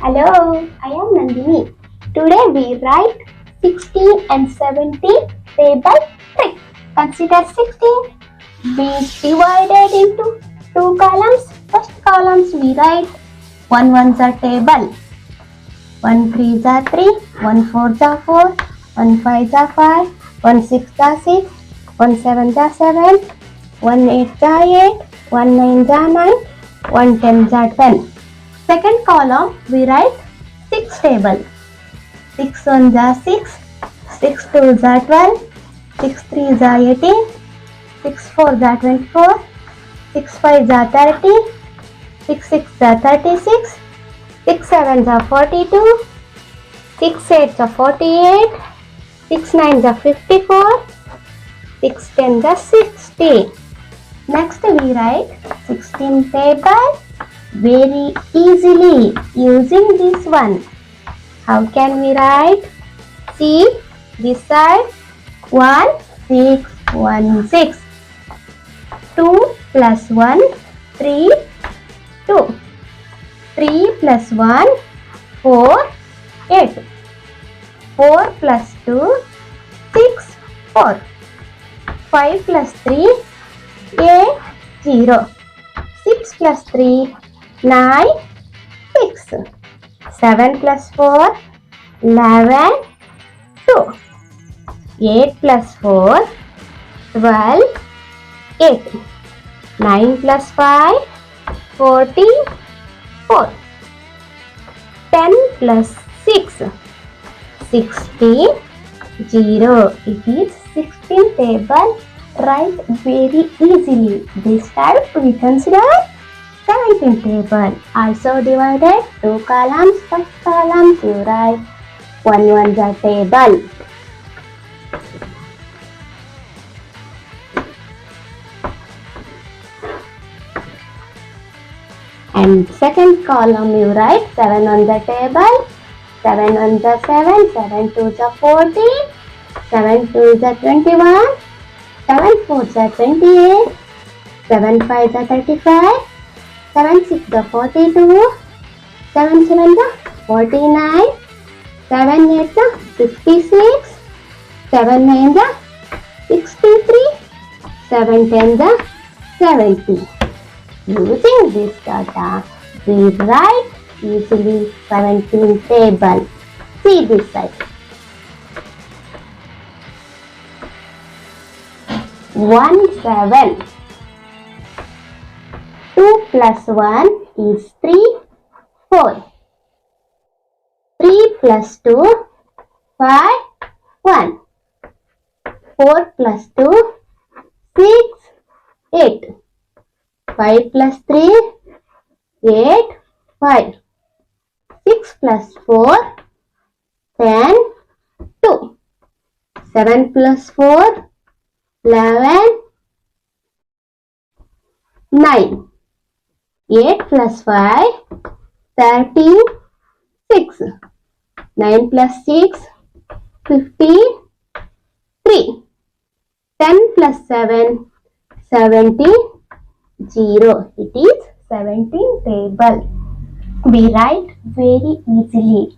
Hello, I am Nandini. Today we write 16 and 17 table trick. Consider 16 being divided into two columns. First columns we write 1 ones are table, 1 threes are 3, 1 fours are 4, 1 fives are 5, 1 sixes are 6, 1 sevens are 7, 1 eights are 8, 1 nines are 9, 1 tens are 10. Second column we write 6 table. 6 ones are 6, 6 twos are 12, 6 threes are 18, 6 fours are 24, 6 fives are 30, 6 sixes are 36, 6 sevens are 42, 6 eights are 48, 6 nines are 54, 6 tens are 60. Next we write 16 table very easily using this one. How can we write? See this side 1 6 1 6, 2 plus 1 3 2, 3 plus 1 4 8, 4 plus 2 6 4, 5 plus 3 8 0, 6 plus 3 9 6, 7 plus 4 11 2, 8 plus 4 12 8, 9 plus 5 44, 10 plus 6 16 0. It is 16 table. Write very easily. This time we consider 17 table. Also divided two columns. First column you write 1 ones are table. And second column you write 7 ones are table. 7 ones are 7, 7 twos are 40, 7 twos are 21, 7 fours are 28, 7 fives are 35, 7 sixes are 42, 7 sevens are 49, 7 eights are 56, 7 nines are 63, 7 tens are 70. Using this data, we write easily 17 table. See this side. 1 7. 2 plus 1 is 3 4. 3 plus 2 5 1. 4 plus 2 6 8. 5 plus 3 8 5. 6 plus 4 10 2. 7 plus 4 11 9. 8 plus 5 36. 9 plus 6 53. 10 plus 7 70. 0. It is 17 table. We write very easily.